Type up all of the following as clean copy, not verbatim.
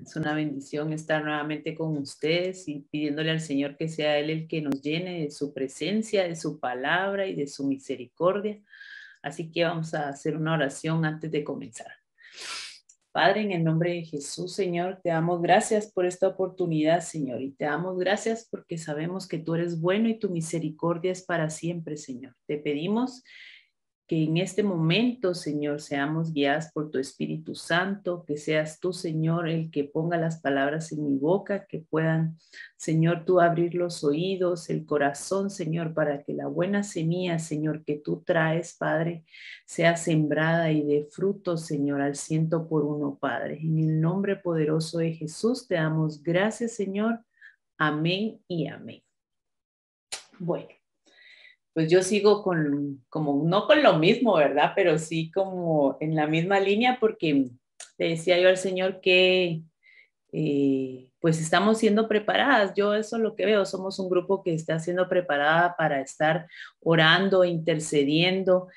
Es una bendición estar nuevamente con ustedes y pidiéndole al Señor que sea Él el que nos llene de su presencia, de su palabra y de su misericordia. Así que vamos a hacer una oración antes de comenzar. Padre, en el nombre de Jesús, Señor, te damos gracias por esta oportunidad, Señor, y te damos gracias porque sabemos que tú eres bueno y tu misericordia es para siempre, Señor. Te pedimos que en este momento, Señor, seamos guiados por tu Espíritu Santo, que seas tú, Señor, el que ponga las palabras en mi boca, que puedan, Señor, tú abrir los oídos, el corazón, Señor, para que la buena semilla, Señor, que tú traes, Padre, sea sembrada y dé fruto, Señor, al 100 por 1, Padre. En el nombre poderoso de Jesús te damos gracias, Señor. Amén y amén. Bueno. Pues yo sigo como no con lo mismo, ¿verdad? Pero sí como en la misma línea porque le decía yo al Señor que pues estamos siendo preparadas. Yo eso es lo que veo, somos un grupo que está siendo preparada para estar orando, intercediendo,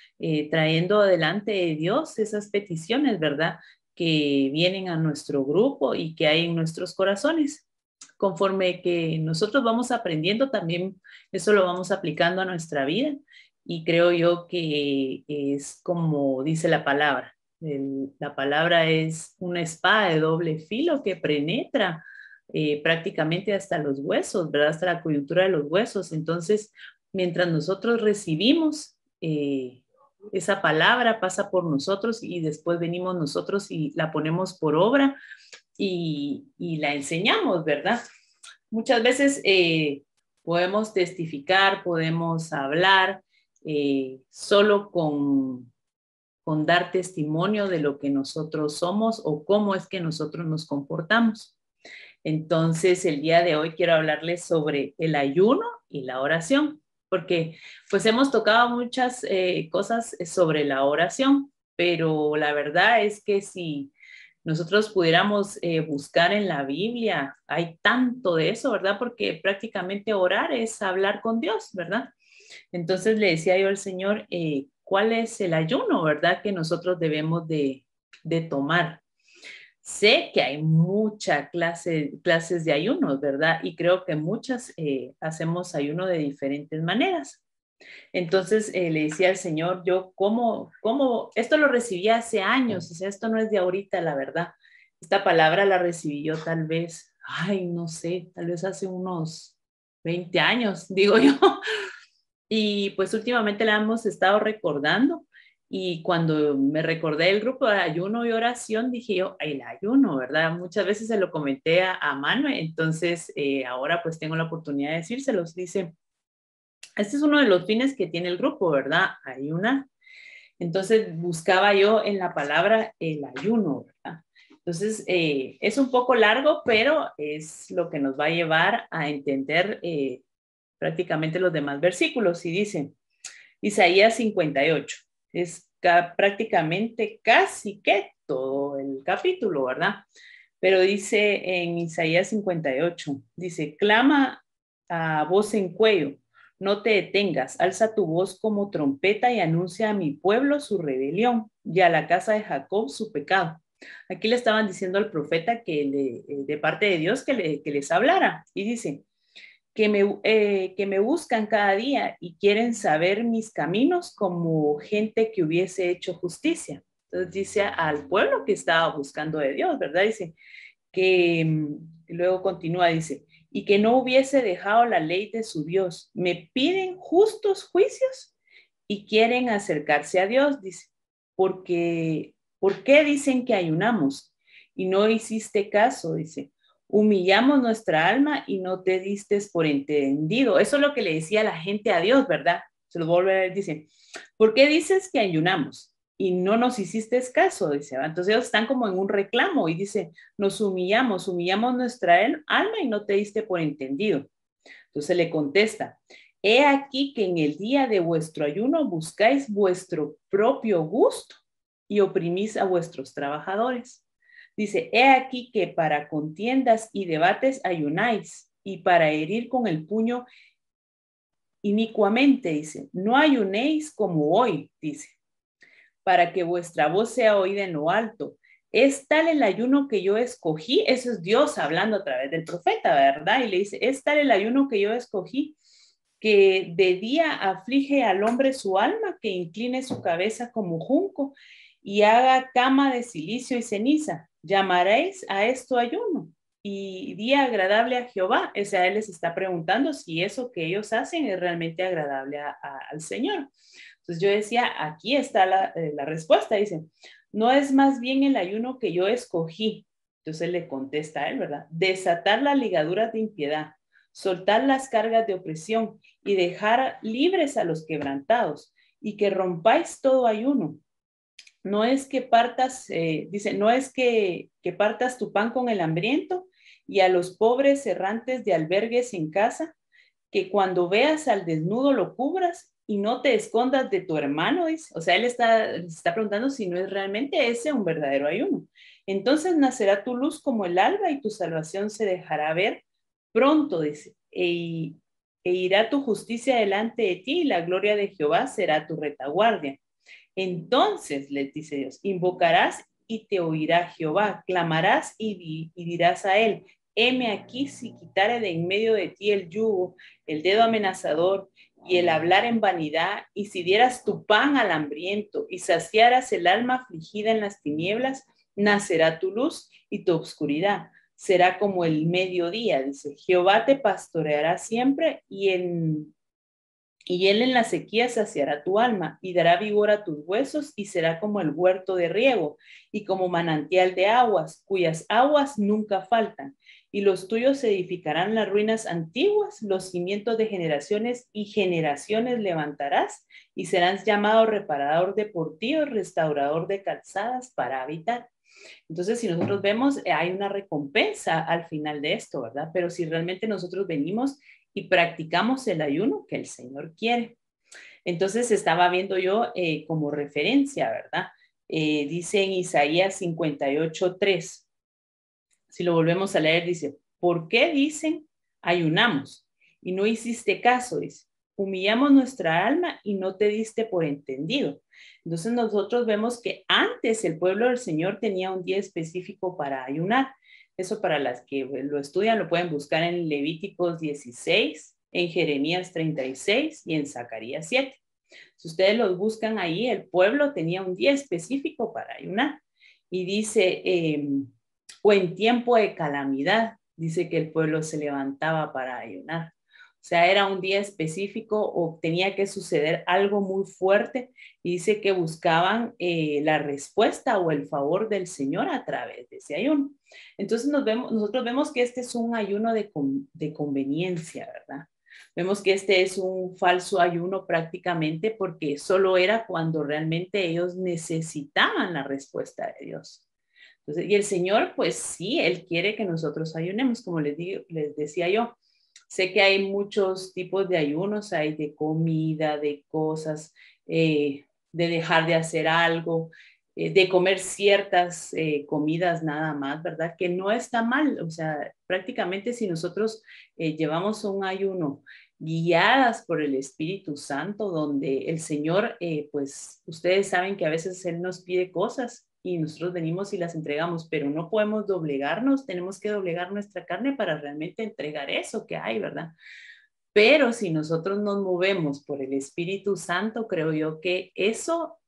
trayendo adelante de Dios esas peticiones, ¿verdad? Que vienen a nuestro grupo y que hay en nuestros corazones. Conforme que nosotros vamos aprendiendo, también eso lo vamos aplicando a nuestra vida y creo yo que es como dice la palabra. La palabra es una espada de doble filo que penetra prácticamente hasta los huesos, ¿verdad? Hasta la coyuntura de los huesos. Entonces, mientras nosotros recibimos esa palabra, pasa por nosotros y después venimos nosotros y la ponemos por obra y la enseñamos, ¿verdad? Muchas veces podemos testificar, podemos hablar solo con dar testimonio de lo que nosotros somos o cómo es que nosotros nos comportamos. Entonces, el día de hoy quiero hablarles sobre el ayuno y la oración, porque pues hemos tocado muchas cosas sobre la oración, pero la verdad es que si nosotros pudiéramos buscar en la Biblia, hay tanto de eso, ¿verdad? Porque prácticamente orar es hablar con Dios, ¿verdad? Entonces le decía yo al Señor, ¿cuál es el ayuno, verdad? Que nosotros debemos de tomar. Sé que hay muchas clases de ayunos, ¿verdad? Y creo que muchas hacemos ayuno de diferentes maneras. Entonces le decía al Señor, yo esto lo recibí hace años, o sea, esto no es de ahorita, la verdad. Esta palabra la recibí yo tal vez, ay, no sé, tal vez hace unos 20 años, digo yo. Y pues últimamente la hemos estado recordando. Y cuando me recordé del grupo de ayuno y oración, dije yo, el ayuno, ¿verdad? Muchas veces se lo comenté a Manuel, entonces ahora pues tengo la oportunidad de decírselos. Dice, este es uno de los fines que tiene el grupo, ¿verdad? Ayunar. Entonces buscaba yo en la palabra el ayuno, ¿verdad? Entonces es un poco largo, pero es lo que nos va a llevar a entender prácticamente los demás versículos. Y dice, Isaías 58, es prácticamente casi que todo el capítulo, ¿verdad? Pero dice en Isaías 58, dice, clama a voz en cuello, no te detengas, alza tu voz como trompeta y anuncia a mi pueblo su rebelión y a la casa de Jacob su pecado. Aquí le estaban diciendo al profeta de parte de Dios que les hablara y dice, que me buscan cada día y quieren saber mis caminos como gente que hubiese hecho justicia. Entonces dice al pueblo que estaba buscando de Dios, ¿verdad? Dice que luego continúa, dice, y que no hubiese dejado la ley de su Dios. Me piden justos juicios y quieren acercarse a Dios, dice, porque, ¿por qué dicen que ayunamos? Y no hiciste caso, dice, humillamos nuestra alma y no te distes por entendido. Eso es lo que le decía la gente a Dios, ¿verdad? Se lo vuelve a ver, dice, ¿por qué dices que ayunamos? Y no nos hiciste caso, dice. Entonces ellos están como en un reclamo y dice, nos humillamos nuestra alma y no te diste por entendido. Entonces le contesta, he aquí que en el día de vuestro ayuno buscáis vuestro propio gusto y oprimís a vuestros trabajadores. Dice, he aquí que para contiendas y debates ayunáis y para herir con el puño inicuamente, dice, no ayunéis como hoy, dice, para que vuestra voz sea oída en lo alto. es tal el ayuno que yo escogí, eso es Dios hablando a través del profeta, ¿verdad? Y le dice, es tal el ayuno que yo escogí, que de día aflige al hombre su alma, que incline su cabeza como junco y haga cama de silicio y ceniza. ¿Llamaréis a esto ayuno? Y día agradable a Jehová. O sea, él les está preguntando si eso que ellos hacen es realmente agradable al Señor. Entonces yo decía, aquí está la respuesta, dice, no es más bien el ayuno que yo escogí. Entonces le contesta a él, ¿verdad? Desatar las ligaduras de impiedad, soltar las cargas de opresión y dejar libres a los quebrantados y que rompáis todo ayuno. No es que partas, dice, no es que partas tu pan con el hambriento y a los pobres errantes de albergues en casa, que cuando veas al desnudo lo cubras y no te escondas de tu hermano, dice. O sea, él está preguntando si no es realmente ese un verdadero ayuno. Entonces nacerá tu luz como el alba y tu salvación se dejará ver pronto, dice, e irá tu justicia delante de ti y la gloria de Jehová será tu retaguardia. Entonces, les dice Dios, invocarás y te oirá Jehová, clamarás y dirás a él, heme aquí si quitare de en medio de ti el yugo, el dedo amenazador y el hablar en vanidad, y si dieras tu pan al hambriento y saciaras el alma afligida en las tinieblas, nacerá tu luz y tu oscuridad será como el mediodía, dice, Jehová te pastoreará siempre y él en la sequía saciará tu alma y dará vigor a tus huesos y será como el huerto de riego y como manantial de aguas, cuyas aguas nunca faltan. Y los tuyos edificarán las ruinas antiguas, los cimientos de generaciones y generaciones levantarás y serás llamado reparador de portillos, restaurador de calzadas para habitar. Entonces, si nosotros vemos, hay una recompensa al final de esto, ¿verdad? Pero si realmente nosotros venimos y practicamos el ayuno que el Señor quiere. Entonces, estaba viendo yo como referencia, ¿verdad? Dice en Isaías 58:3, si lo volvemos a leer, dice, ¿por qué dicen ayunamos? Y no hiciste caso, dice, humillamos nuestra alma y no te diste por entendido. Entonces nosotros vemos que antes el pueblo del Señor tenía un día específico para ayunar. Eso para las que lo estudian lo pueden buscar en Levíticos 16, en Jeremías 36 y en Zacarías 7. Si ustedes los buscan ahí, el pueblo tenía un día específico para ayunar. Y dice, o en tiempo de calamidad, dice que el pueblo se levantaba para ayunar. O sea, era un día específico o tenía que suceder algo muy fuerte y dice que buscaban la respuesta o el favor del Señor a través de ese ayuno. Entonces nosotros vemos que este es un ayuno de conveniencia, ¿verdad? Vemos que este es un falso ayuno prácticamente porque solo era cuando realmente ellos necesitaban la respuesta de Dios. Entonces, y el Señor, pues sí, Él quiere que nosotros ayunemos, como les decía yo. Sé que hay muchos tipos de ayunos, hay de comida, de cosas, de dejar de hacer algo, de comer ciertas comidas nada más, ¿verdad? Que no está mal, o sea, prácticamente si nosotros llevamos un ayuno guiadas por el Espíritu Santo, donde el Señor, pues ustedes saben que a veces Él nos pide cosas y nosotros venimos y las entregamos, pero no podemos doblegarnos, tenemos que doblegar nuestra carne para realmente entregar eso que hay, ¿verdad? Pero si nosotros nos movemos por el Espíritu Santo, creo yo que eso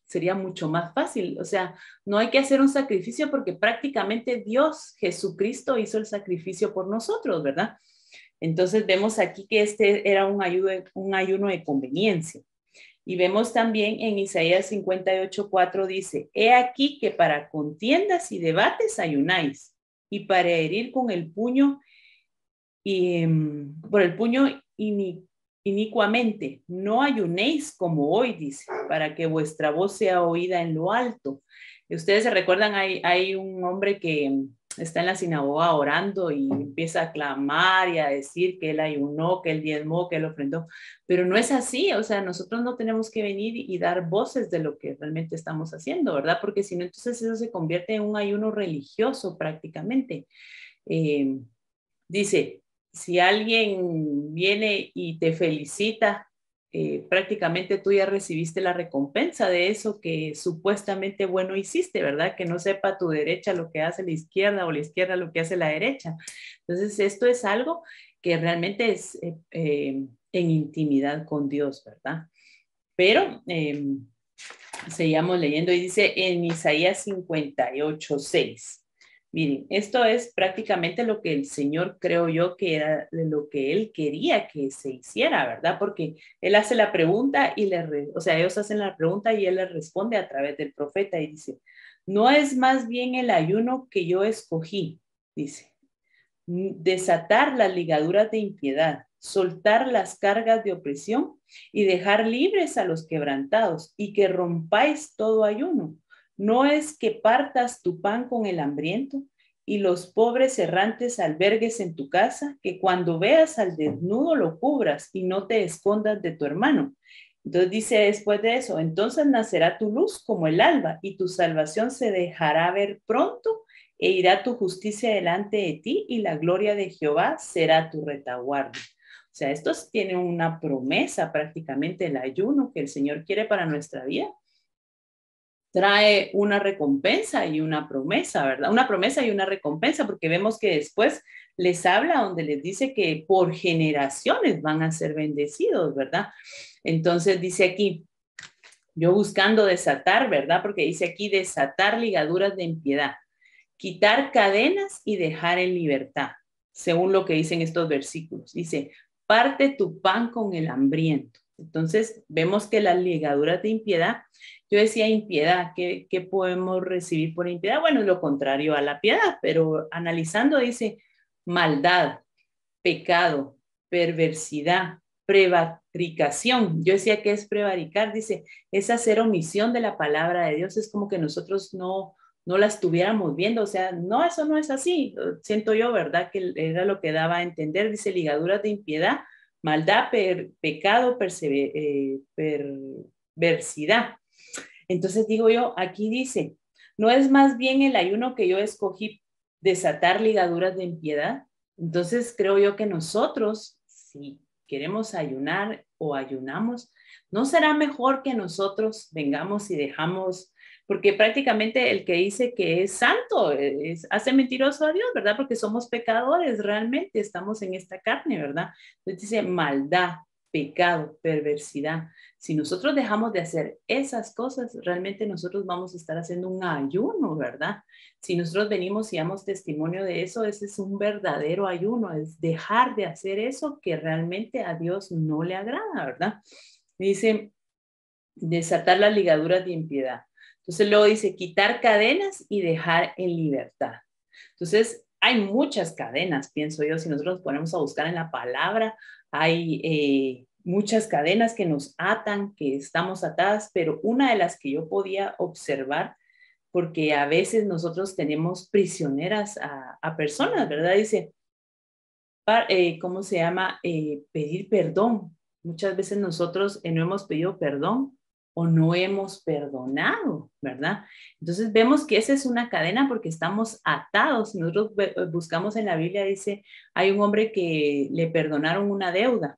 sería mucho más fácil. O sea, no hay que hacer un sacrificio porque prácticamente Dios, Jesucristo, hizo el sacrificio por nosotros, ¿verdad? Entonces vemos aquí que este era un ayuno de conveniencia. Y vemos también en Isaías 58:4 dice, he aquí que para contiendas y debates ayunáis, y para herir con el puño, y por el puño inicuamente, no ayunéis como hoy, dice, para que vuestra voz sea oída en lo alto. Y ustedes se recuerdan, hay un hombre que está en la sinagoga orando y empieza a clamar y a decir que él ayunó, que él diezmó, que él ofrendó, pero no es así, o sea, nosotros no tenemos que venir y dar voces de lo que realmente estamos haciendo, ¿verdad? Porque si no, entonces eso se convierte en un ayuno religioso prácticamente. Dice, si alguien viene y te felicita prácticamente tú ya recibiste la recompensa de eso que supuestamente bueno hiciste, ¿verdad? Que no sepa tu derecha lo que hace la izquierda o la izquierda lo que hace la derecha. Entonces, esto es algo que realmente es en intimidad con Dios, ¿verdad? Pero seguimos leyendo y dice en Isaías 58:6. Miren, esto es prácticamente lo que el Señor creo yo que era de lo que Él quería que se hiciera, ¿verdad? Porque Él hace la pregunta y o sea, ellos hacen la pregunta y Él les responde a través del profeta y dice, no es más bien el ayuno que yo escogí, dice, desatar las ligaduras de impiedad, soltar las cargas de opresión y dejar libres a los quebrantados y que rompáis todo ayuno. No es que partas tu pan con el hambriento y los pobres errantes albergues en tu casa, que cuando veas al desnudo lo cubras y no te escondas de tu hermano. Entonces dice después de eso, entonces nacerá tu luz como el alba y tu salvación se dejará ver pronto e irá tu justicia delante de ti y la gloria de Jehová será tu retaguardia. O sea, esto tiene una promesa prácticamente, el ayuno que el Señor quiere para nuestra vida. Trae una recompensa y una promesa, ¿verdad? Una promesa y una recompensa, porque vemos que después les habla donde les dice que por generaciones van a ser bendecidos, ¿verdad? Entonces dice aquí, yo buscando desatar, ¿verdad? Porque dice aquí desatar ligaduras de impiedad, quitar cadenas y dejar en libertad, según lo que dicen estos versículos. Dice, parte tu pan con el hambriento. Entonces, vemos que las ligaduras de impiedad, yo decía impiedad, ¿qué podemos recibir por impiedad? Bueno, es lo contrario a la piedad, pero analizando dice maldad, pecado, perversidad, prevaricación. Yo decía que es prevaricar, dice, es hacer omisión de la palabra de Dios, es como que nosotros no la estuviéramos viendo, o sea, no, eso no es así, siento yo, ¿verdad? Que era lo que daba a entender, dice, ligaduras de impiedad, maldad, pecado, perversidad. Entonces digo yo, aquí dice, ¿no es más bien el ayuno que yo escogí desatar ligaduras de impiedad? Entonces creo yo que nosotros, si queremos ayunar o ayunamos, ¿no será mejor que nosotros vengamos y dejamos, porque prácticamente el que dice que es santo hace mentiroso a Dios, ¿verdad? Porque somos pecadores, realmente estamos en esta carne, ¿verdad? Entonces dice maldad, pecado, perversidad. Si nosotros dejamos de hacer esas cosas, realmente nosotros vamos a estar haciendo un ayuno, ¿verdad? Si nosotros venimos y damos testimonio de eso, ese es un verdadero ayuno, es dejar de hacer eso que realmente a Dios no le agrada, ¿verdad? Dice, desatar las ligaduras de impiedad. Entonces luego dice, quitar cadenas y dejar en libertad. Entonces, hay muchas cadenas, pienso yo, si nosotros nos ponemos a buscar en la palabra, hay muchas cadenas que nos atan, que estamos atadas, pero una de las que yo podía observar, porque a veces nosotros tenemos prisioneras a personas, ¿verdad? Dice, ¿cómo se llama? Pedir perdón. Muchas veces nosotros no hemos pedido perdón o no hemos perdonado, ¿verdad? Entonces vemos que esa es una cadena porque estamos atados. Nosotros buscamos en la Biblia, dice, hay un hombre que le perdonaron una deuda,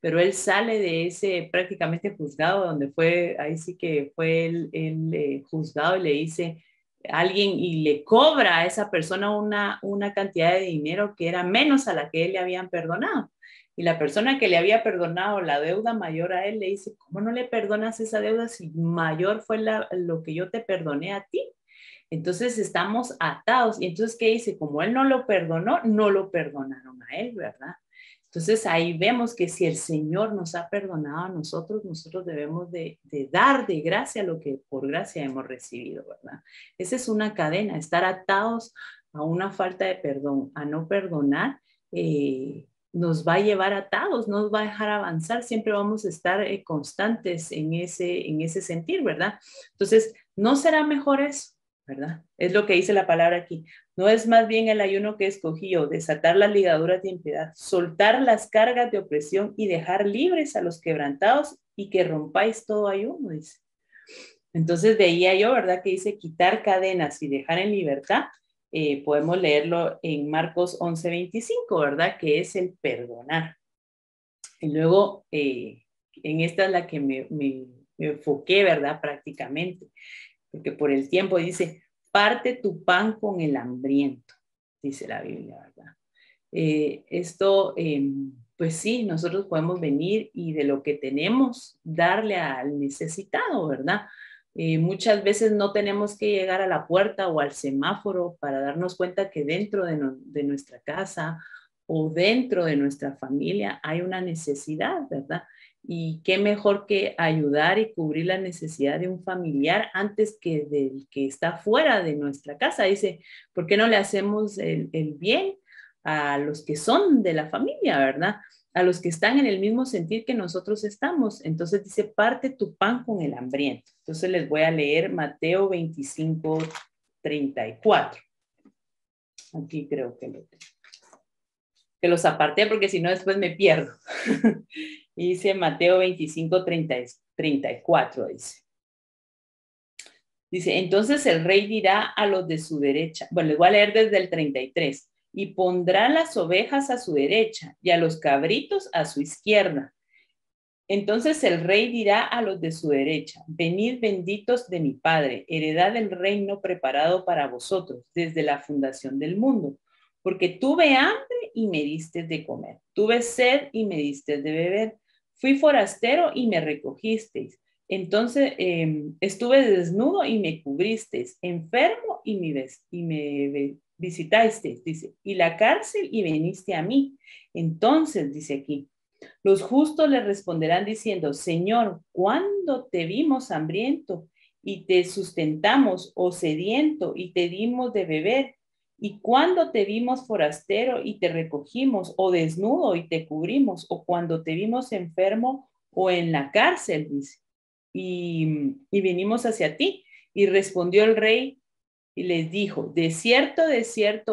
pero él sale de ese prácticamente juzgado donde fue, ahí sí que fue el juzgado y le dice alguien y le cobra a esa persona una cantidad de dinero que era menos a la que él le habían perdonado. Y la persona que le había perdonado la deuda mayor a él le dice, ¿cómo no le perdonas esa deuda si mayor fue lo que yo te perdoné a ti? Entonces estamos atados. Y entonces, ¿qué dice? Como él no lo perdonó, no lo perdonaron a él, ¿verdad? Entonces ahí vemos que si el Señor nos ha perdonado a nosotros, nosotros debemos de dar de gracia lo que por gracia hemos recibido, ¿verdad? Esa es una cadena, estar atados a una falta de perdón, a no perdonar, nos va a llevar atados, nos va a dejar avanzar, siempre vamos a estar constantes en ese sentir, ¿verdad? Entonces, ¿no será mejor eso? ¿Verdad? Es lo que dice la palabra aquí. No es más bien el ayuno que escogí yo, desatar las ligaduras de impiedad, soltar las cargas de opresión y dejar libres a los quebrantados y que rompáis todo ayuno, dice. Entonces veía yo, ¿verdad? Que dice quitar cadenas y dejar en libertad. Podemos leerlo en Marcos 11:25, ¿verdad? Que es el perdonar. Y luego en esta es la que me enfoqué, ¿verdad? Prácticamente, porque por el tiempo dice, parte tu pan con el hambriento, dice la Biblia, ¿verdad? Pues sí, nosotros podemos venir y de lo que tenemos darle al necesitado, ¿verdad? Muchas veces no tenemos que llegar a la puerta o al semáforo para darnos cuenta que dentro de nuestra casa o dentro de nuestra familia hay una necesidad, ¿verdad? Y qué mejor que ayudar y cubrir la necesidad de un familiar antes que del que está fuera de nuestra casa. Dice, ¿por qué no le hacemos el bien a los que son de la familia, ¿verdad? A los que están en el mismo sentir que nosotros estamos? Entonces dice, parte tu pan con el hambriento. Entonces les voy a leer Mateo 25:34. Aquí creo que lo tengo. Que los aparté porque si no después me pierdo. Y dice Mateo 25:34, dice. Dice, entonces el rey dirá a los de su derecha, bueno, les voy a leer desde el 33, y pondrá las ovejas a su derecha y a los cabritos a su izquierda. Entonces el rey dirá a los de su derecha, venid benditos de mi Padre, heredad del reino preparado para vosotros desde la fundación del mundo, porque tuve hambre y me diste de comer, tuve sed y me diste de beber, fui forastero y me recogisteis, entonces estuve desnudo y me cubristeis, enfermo y me visitasteis, dice, y la cárcel y viniste a mí. Entonces, dice aquí, los justos le responderán diciendo, Señor, ¿cuándo te vimos hambriento y te sustentamos, o sediento y te dimos de beber? ¿Y cuándo te vimos forastero y te recogimos, o desnudo y te cubrimos? ¿O cuando te vimos enfermo o en la cárcel? Dice, y vinimos hacia ti. Y respondió el rey y les dijo, de cierto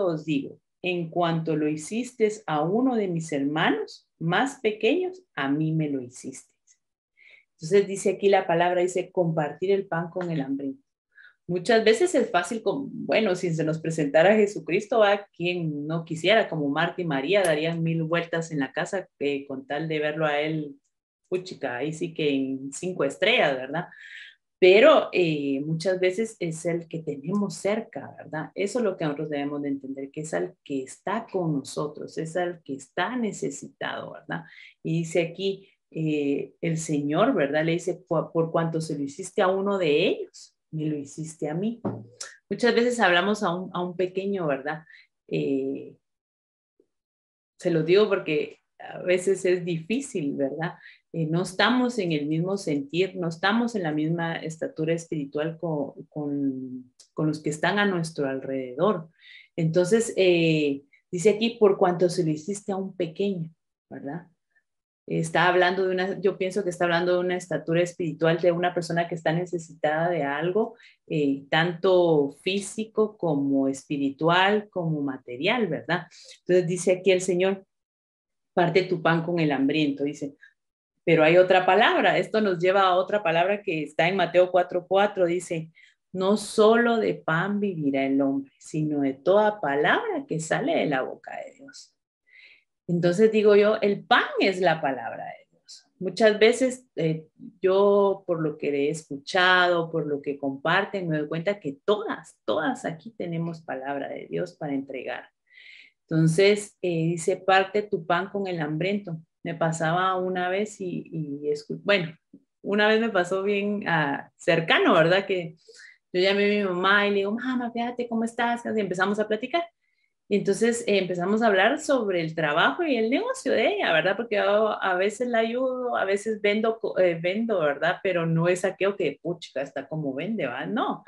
os digo, en cuanto lo hiciste a uno de mis hermanos más pequeños, a mí me lo hiciste. Entonces dice aquí la palabra, dice compartir el pan con el hambriento. Muchas veces es fácil, bueno, si se nos presentara Jesucristo, a quien no quisiera, como Marta y María, darían 1000 vueltas en la casa con tal de verlo a él, puchica, ahí sí que en 5 estrellas, ¿verdad? Pero muchas veces es el que tenemos cerca, ¿verdad? Eso es lo que nosotros debemos de entender, que es al que está con nosotros, es al que está necesitado, ¿verdad? Y dice aquí el Señor, ¿verdad? Le dice, por cuanto se lo hiciste a uno de ellos, me lo hiciste a mí. Muchas veces hablamos a un pequeño, ¿verdad? Se lo digo porque a veces es difícil, ¿verdad? No estamos en el mismo sentir, no estamos en la misma estatura espiritual con los que están a nuestro alrededor. Entonces, dice aquí, por cuanto se lo hiciste a un pequeño, ¿verdad? Está hablando yo pienso que está hablando de una estatura espiritual de una persona que está necesitada de algo, tanto físico como espiritual, como material, ¿verdad? Entonces dice aquí el Señor, parte tu pan con el hambriento, dice. Pero hay otra palabra, esto nos lleva a otra palabra que está en Mateo 4:4, dice, no solo de pan vivirá el hombre, sino de toda palabra que sale de la boca de Dios. Entonces digo yo, el pan es la palabra de Dios. Muchas veces yo, por lo que he escuchado, por lo que comparten, me doy cuenta que todas aquí tenemos palabra de Dios para entregar. Entonces, dice, parte tu pan con el hambriento. Me pasaba una vez bueno, una vez me pasó bien cercano, ¿verdad? Que yo llamé a mi mamá y le digo, mamá, fíjate cómo estás. Y empezamos a platicar. Y entonces empezamos a hablar sobre el trabajo y el negocio de ella, ¿verdad? Porque yo a veces la ayudo, a veces vendo, ¿verdad? Pero no es aquello que, pucha, está como vende, ¿verdad? No.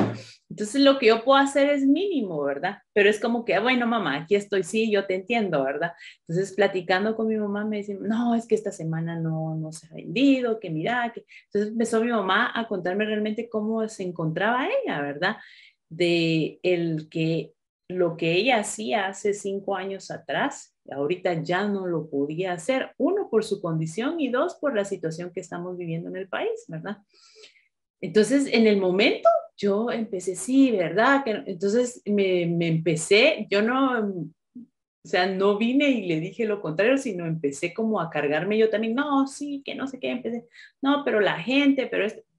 Entonces lo que yo puedo hacer es mínimo, ¿verdad? Pero es como que, bueno, mamá, aquí estoy, sí, yo te entiendo, ¿verdad? Entonces platicando con mi mamá me dice, no, es que esta semana no se ha vendido, que mira, que... Entonces empezó mi mamá a contarme realmente cómo se encontraba ella, ¿verdad? De lo que ella hacía hace 5 años atrás, ahorita ya no lo podía hacer, uno por su condición y dos por la situación que estamos viviendo en el país, ¿verdad? Entonces, en el momento, yo empecé, sí, ¿verdad? Entonces, me empecé, yo no O sea, no vine y le dije lo contrario, sino empecé como a cargarme yo también. No, sí, que no sé qué, empecé. No, pero la gente,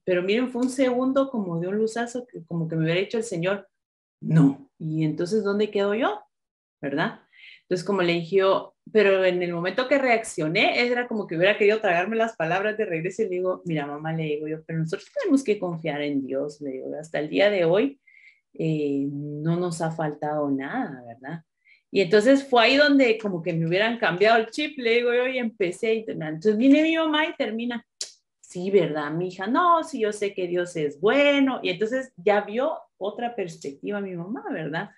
pero miren, fue un segundo como de un luzazo que como que me hubiera dicho el Señor, no. Y entonces, ¿dónde quedo yo? ¿Verdad? Entonces, como le dije yo, pero en el momento que reaccioné, era como que hubiera querido tragarme las palabras de regreso y le digo, mira, mamá, le digo yo, pero nosotros tenemos que confiar en Dios, le digo, hasta el día de hoy no nos ha faltado nada, ¿verdad? Y entonces fue ahí donde como que me hubieran cambiado el chip, le digo yo, y empecé, y entonces viene mi mamá y termina, sí, ¿verdad, mi hija? No, sí, yo sé que Dios es bueno, y entonces ya vio otra perspectiva mi mamá, ¿verdad?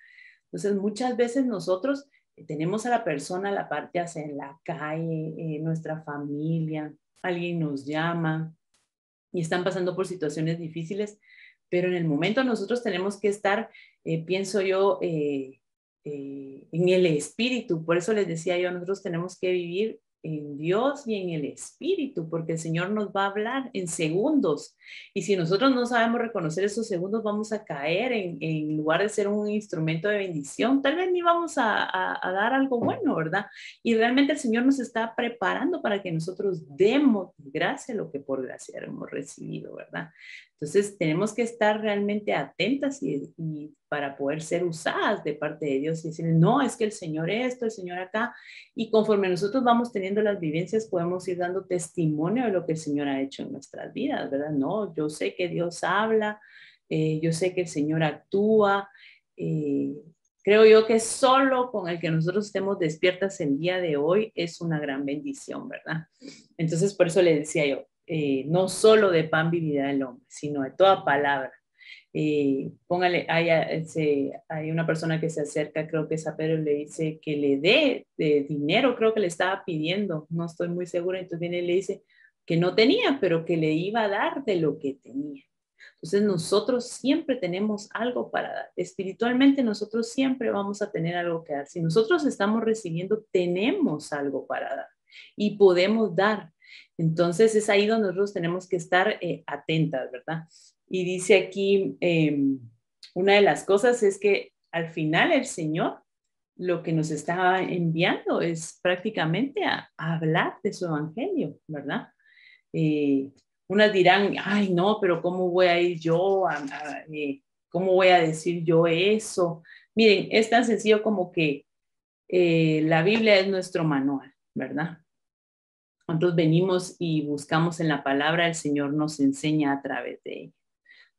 Entonces muchas veces nosotros tenemos a la persona a la par, ya sea en la calle, nuestra familia, alguien nos llama y están pasando por situaciones difíciles, pero en el momento nosotros tenemos que estar, pienso yo, en el espíritu. Por eso les decía yo, nosotros tenemos que vivir en Dios y en el espíritu, porque el Señor nos va a hablar en segundos. Y si nosotros no sabemos reconocer esos segundos, vamos a caer en lugar de ser un instrumento de bendición, tal vez ni vamos a dar algo bueno, ¿verdad? Y realmente el Señor nos está preparando para que nosotros demos gracia lo que por gracia hemos recibido, ¿verdad? Entonces tenemos que estar realmente atentas y para poder ser usadas de parte de Dios y decir, no, es que el Señor esto, el Señor acá. Y conforme nosotros vamos teniendo las vivencias, podemos ir dando testimonio de lo que el Señor ha hecho en nuestras vidas, ¿verdad? No, yo sé que Dios habla, yo sé que el Señor actúa. Eh, Creo yo que solo con el que nosotros estemos despiertas el día de hoy es una gran bendición, ¿verdad? Entonces, por eso le decía yo, no solo de pan vivirá el hombre, sino de toda palabra. Póngale, hay una persona que se acerca, creo que es a Pedro, y le dice que le dé de dinero, creo que le estaba pidiendo, no estoy muy segura, entonces viene y le dice que no tenía, pero que le iba a dar de lo que tenía. Entonces nosotros siempre tenemos algo para dar. Espiritualmente nosotros siempre vamos a tener algo que dar. Si nosotros estamos recibiendo, tenemos algo para dar y podemos dar. Entonces es ahí donde nosotros tenemos que estar atentas, ¿verdad? Y dice aquí, una de las cosas es que al final el Señor lo que nos está enviando es prácticamente a hablar de su evangelio, ¿verdad? Eh, Unas dirán, ay, no, pero ¿cómo voy a ir yo? ¿Cómo voy a decir yo eso? Miren, es tan sencillo como que la Biblia es nuestro manual, ¿verdad? Nosotros venimos y buscamos en la palabra, el Señor nos enseña a través de ella.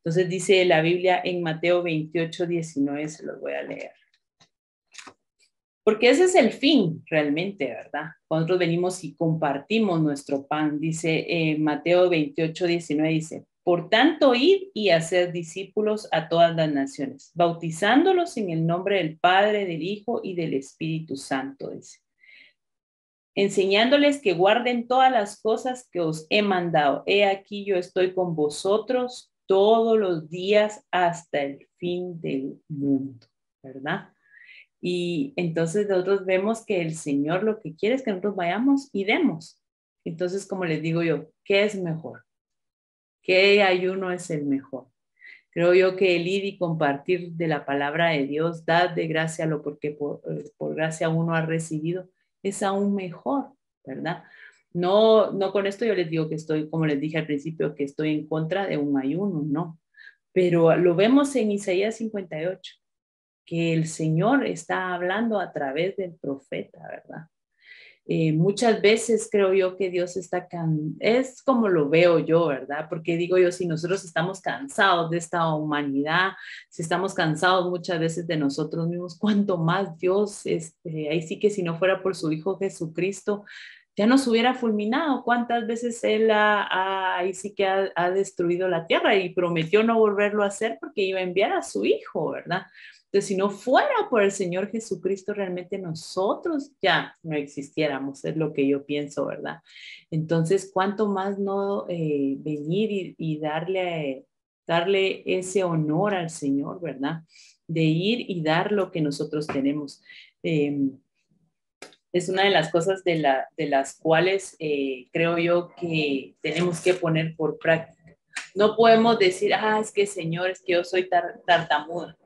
Entonces dice la Biblia en Mateo 28:19, se los voy a leer. Porque ese es el fin realmente, ¿verdad? Cuando nosotros venimos y compartimos nuestro pan, dice Mateo 28:19, dice, por tanto, id y hacer discípulos a todas las naciones, bautizándolos en el nombre del Padre, del Hijo y del Espíritu Santo, dice, enseñándoles que guarden todas las cosas que os he mandado. He aquí yo estoy con vosotros todos los días hasta el fin del mundo, ¿verdad? Y entonces nosotros vemos que el Señor lo que quiere es que nosotros vayamos y demos. Entonces, como les digo yo, ¿qué es mejor? ¿Qué ayuno es el mejor? Creo yo que el ir y compartir de la palabra de Dios, dar de gracia lo porque por gracia uno ha recibido, es aún mejor, ¿verdad? No, no con esto yo les digo que estoy, como les dije al principio, que estoy en contra de un ayuno, no. Pero lo vemos en Isaías 58 que el Señor está hablando a través del profeta, ¿verdad? Muchas veces creo yo que Dios es como lo veo yo, ¿verdad? Porque digo yo, si nosotros estamos cansados de esta humanidad, si estamos cansados muchas veces de nosotros mismos, cuánto más Dios, ahí sí que si no fuera por su Hijo Jesucristo, ya nos hubiera fulminado. ¿Cuántas veces Él ahí sí que ha destruido la tierra y prometió no volverlo a hacer porque iba a enviar a su Hijo, ¿verdad? Entonces, si no fuera por el Señor Jesucristo, realmente nosotros ya no existiéramos, es lo que yo pienso, ¿verdad? Entonces, ¿cuánto más no venir y darle ese honor al Señor, ¿verdad? De ir y dar lo que nosotros tenemos. Es una de las cosas de las cuales creo yo que tenemos que poner por práctica. No podemos decir, es que Señor, es que yo soy tartamuda.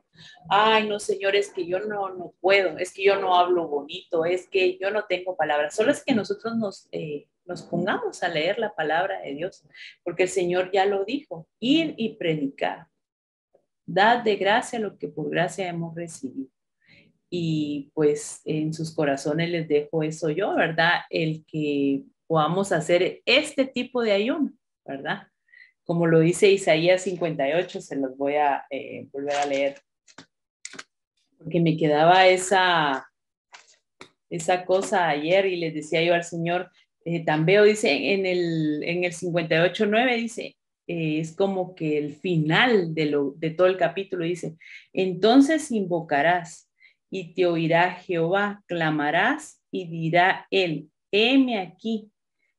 Ay, no, Señor, es que yo no puedo, es que yo no hablo bonito, es que yo no tengo palabras. Solo es que nosotros nos pongamos a leer la palabra de Dios, porque el Señor ya lo dijo, ir y predicar. Dad de gracia lo que por gracia hemos recibido. Y pues en sus corazones les dejo eso yo, ¿verdad? El que podamos hacer este tipo de ayuno, ¿verdad? Como lo dice Isaías 58, se los voy a volver a leer, porque me quedaba esa cosa ayer y les decía yo al Señor, tan veo, dice en el 58:9, dice, es como que el final de todo el capítulo dice, entonces invocarás y te oirá Jehová, clamarás y dirá él, heme aquí.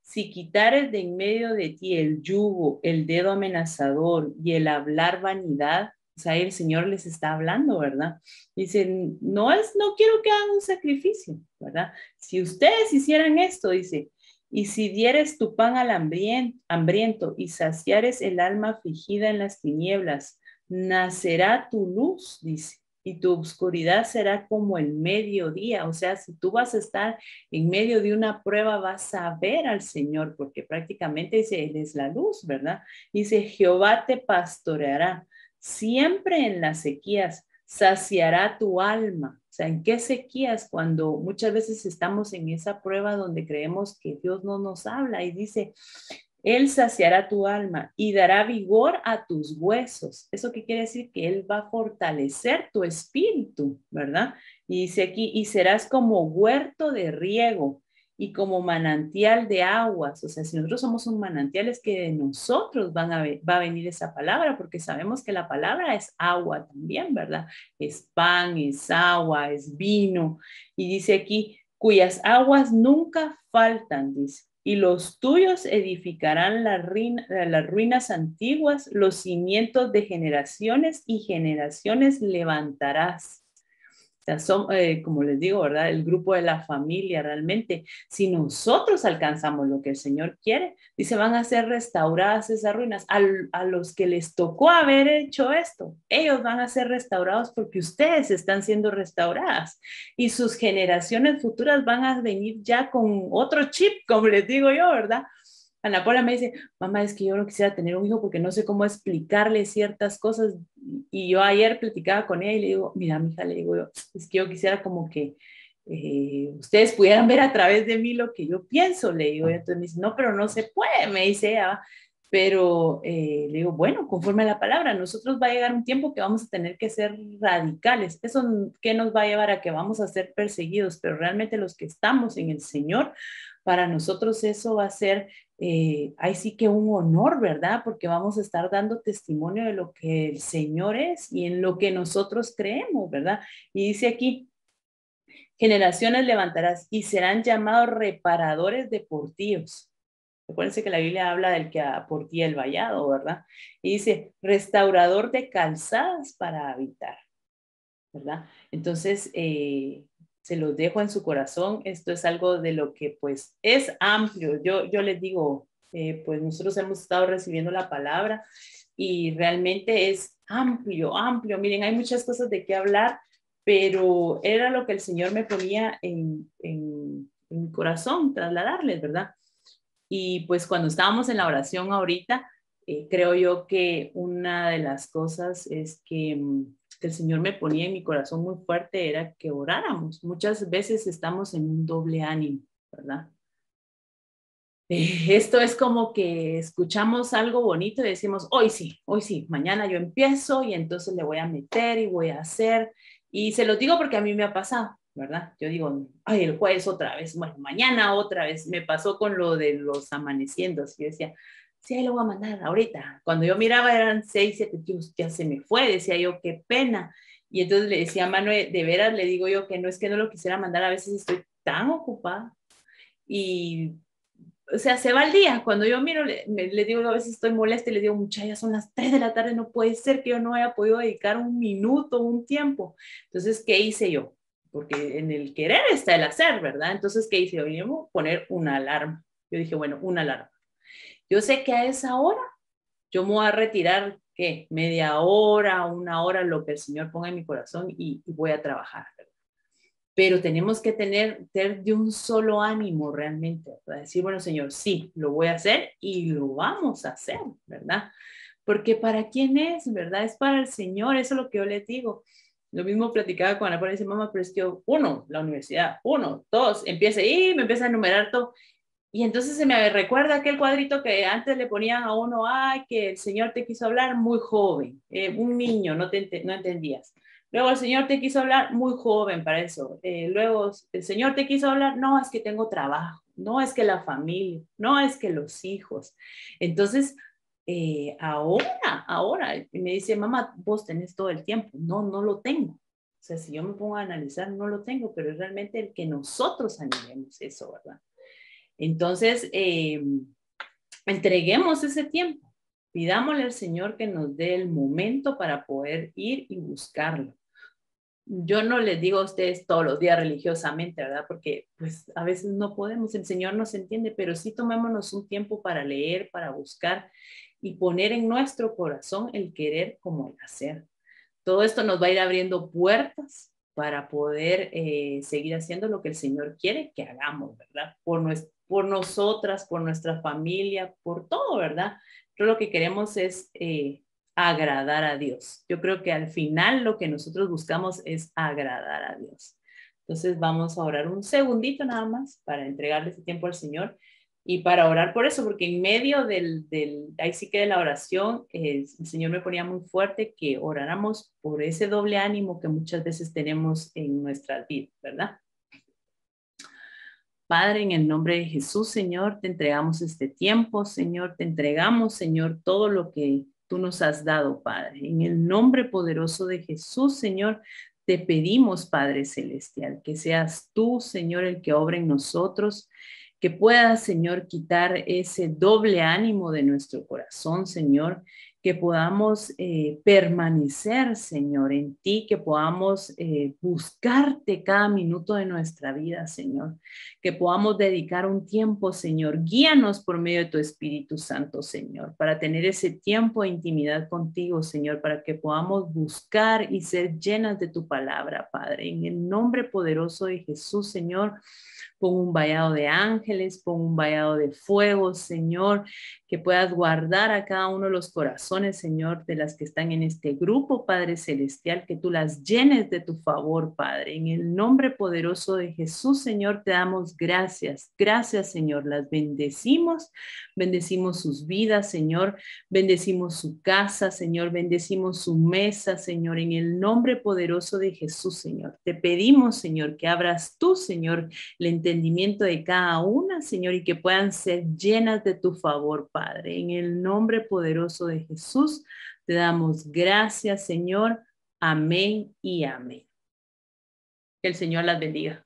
Si quitares de en medio de ti el yugo, el dedo amenazador y el hablar vanidad, o sea, el Señor les está hablando, ¿verdad? Dice, no quiero que hagan un sacrificio, ¿verdad? Si ustedes hicieran esto, dice, y si dieres tu pan al hambriento y saciares el alma afligida en las tinieblas, nacerá tu luz, dice, y tu oscuridad será como el mediodía. O sea, si tú vas a estar en medio de una prueba, vas a ver al Señor, porque prácticamente dice, Él es la luz, ¿verdad? Dice, Jehová te pastoreará siempre en las sequías, saciará tu alma. O sea, ¿en qué sequías? Cuando muchas veces estamos en esa prueba donde creemos que Dios no nos habla y dice, Él saciará tu alma y dará vigor a tus huesos. ¿Eso qué quiere decir? Que Él va a fortalecer tu espíritu, ¿verdad? Y dice aquí, y serás como huerto de riego y como manantial de aguas. O sea, si nosotros somos un manantial, es que de nosotros va a venir esa palabra, porque sabemos que la palabra es agua también, ¿verdad? Es pan, es agua, es vino. Y dice aquí, cuyas aguas nunca faltan, dice. Y los tuyos edificarán las ruinas antiguas, los cimientos de generaciones y generaciones levantarás. O sea, son, como les digo, ¿verdad? El grupo de la familia realmente. Si nosotros alcanzamos lo que el Señor quiere, dice, van a ser restauradas esas ruinas. A los que les tocó haber hecho esto, ellos van a ser restaurados porque ustedes están siendo restauradas. Y sus generaciones futuras van a venir ya con otro chip, como les digo yo, ¿verdad? Ana Paula me dice, mamá, es que yo no quisiera tener un hijo porque no sé cómo explicarle ciertas cosas. Y yo ayer platicaba con ella y le digo, mira, mija, le digo yo, es que yo quisiera como que ustedes pudieran ver a través de mí lo que yo pienso, le digo. Entonces me dice, no, pero no se puede, me dice ella. Pero le digo, bueno, conforme a la palabra, nosotros va a llegar un tiempo que vamos a tener que ser radicales. ¿Eso qué nos va a llevar a que vamos a ser perseguidos? Pero realmente los que estamos en el Señor, para nosotros eso va a ser ahí sí que un honor, ¿verdad? Porque vamos a estar dando testimonio de lo que el Señor es y en lo que nosotros creemos, ¿verdad? Y dice aquí, generaciones levantarás y serán llamados reparadores de portillos. Recuérdense que la Biblia habla del que portilla el vallado, ¿verdad? Y dice, restaurador de calzadas para habitar, ¿verdad? Entonces, se los dejo en su corazón. Esto es algo de lo que pues es amplio. Yo les digo, pues nosotros hemos estado recibiendo la palabra y realmente es amplio, amplio. Miren, hay muchas cosas de qué hablar, pero era lo que el Señor me ponía en mi corazón, trasladarles, ¿verdad? Y pues cuando estábamos en la oración ahorita, creo yo que una de las cosas es que el Señor me ponía en mi corazón muy fuerte era que oráramos. Muchas veces estamos en un doble ánimo, ¿verdad? Esto es como que escuchamos algo bonito y decimos, hoy sí, mañana yo empiezo y entonces le voy a meter y voy a hacer. Y se los digo porque a mí me ha pasado, ¿verdad? Yo digo, ay, el jueves otra vez, bueno, mañana otra vez. Me pasó con lo de los amaneciendos. Yo decía, sí, ahí lo voy a mandar ahorita. Cuando yo miraba eran 6, 7, ya se me fue, decía yo, qué pena. Y entonces le decía a Manuel, de veras le digo yo que no es que no lo quisiera mandar, a veces estoy tan ocupada. Y o sea, se va el día. Cuando yo miro, le digo, a veces estoy molesta y le digo, muchachas, son las 3 de la tarde, no puede ser que yo no haya podido dedicar un minuto, un tiempo. Entonces, ¿qué hice yo? Porque en el querer está el hacer, ¿verdad? Entonces, ¿qué hice yo? Yo poner una alarma. Yo dije, bueno, una alarma. Yo sé que a esa hora yo me voy a retirar ¿qué? Media hora, una hora, lo que el Señor ponga en mi corazón y voy a trabajar. Pero tenemos que tener de un solo ánimo realmente, para decir, bueno, Señor, sí, lo voy a hacer y lo vamos a hacer, ¿verdad? Porque ¿para quién es, verdad? Es para el Señor, eso es lo que yo les digo. Lo mismo platicaba con Ana, pero dice, mamá, pero es que uno, la universidad, uno, dos, empieza y me empieza a enumerar todo. Y entonces se me recuerda aquel cuadrito que antes le ponían a uno, ay, que el Señor te quiso hablar muy joven, un niño, no entendías. Luego el Señor te quiso hablar muy joven para eso. Luego el Señor te quiso hablar, no, es que tengo trabajo, no es que la familia, no es que los hijos. Entonces, ahora, me dice, mamá, vos tenés todo el tiempo. No, no lo tengo. O sea, si yo me pongo a analizar, no lo tengo, pero es realmente el que nosotros animemos eso, ¿verdad? Entonces, entreguemos ese tiempo, pidámosle al Señor que nos dé el momento para poder ir y buscarlo. Yo no les digo a ustedes todos los días religiosamente, ¿verdad? Porque pues a veces no podemos, el Señor nos entiende, pero sí tomémonos un tiempo para leer, para buscar y poner en nuestro corazón el querer como el hacer. Todo esto nos va a ir abriendo puertas para poder seguir haciendo lo que el Señor quiere que hagamos, ¿verdad? Por nosotras, por nuestra familia, por todo, ¿verdad? Pero lo que queremos es agradar a Dios. Yo creo que al final lo que nosotros buscamos es agradar a Dios. Entonces vamos a orar un segundito nada más para entregarle ese tiempo al Señor y para orar por eso, porque en medio ahí sí que de la oración, el Señor me ponía muy fuerte que oráramos por ese doble ánimo que muchas veces tenemos en nuestras vidas, ¿verdad? Padre, en el nombre de Jesús, Señor, te entregamos este tiempo, Señor, te entregamos, Señor, todo lo que tú nos has dado, Padre. En el nombre poderoso de Jesús, Señor, te pedimos, Padre Celestial, que seas tú, Señor, el que obra en nosotros, que puedas, Señor, quitar ese doble ánimo de nuestro corazón, Señor, que podamos permanecer, Señor, en ti, que podamos buscarte cada minuto de nuestra vida, Señor, que podamos dedicar un tiempo, Señor. Guíanos por medio de tu Espíritu Santo, Señor, para tener ese tiempo de intimidad contigo, Señor, para que podamos buscar y ser llenas de tu palabra, Padre. En el nombre poderoso de Jesús, Señor, pon un vallado de ángeles, pon un vallado de fuego, Señor, que puedas guardar a cada uno de los corazones, Señor, de las que están en este grupo, Padre Celestial, que tú las llenes de tu favor, Padre. En el nombre poderoso de Jesús, Señor, te damos gracias. Gracias, Señor. Las bendecimos, bendecimos sus vidas, Señor, bendecimos su casa, Señor, bendecimos su mesa, Señor, en el nombre poderoso de Jesús, Señor. Te pedimos, Señor, que abras tú, Señor, el entendimiento de cada una, Señor, y que puedan ser llenas de tu favor, Padre. En el nombre poderoso de Jesús, te damos gracias, Señor. Amén y amén. Que el Señor las bendiga.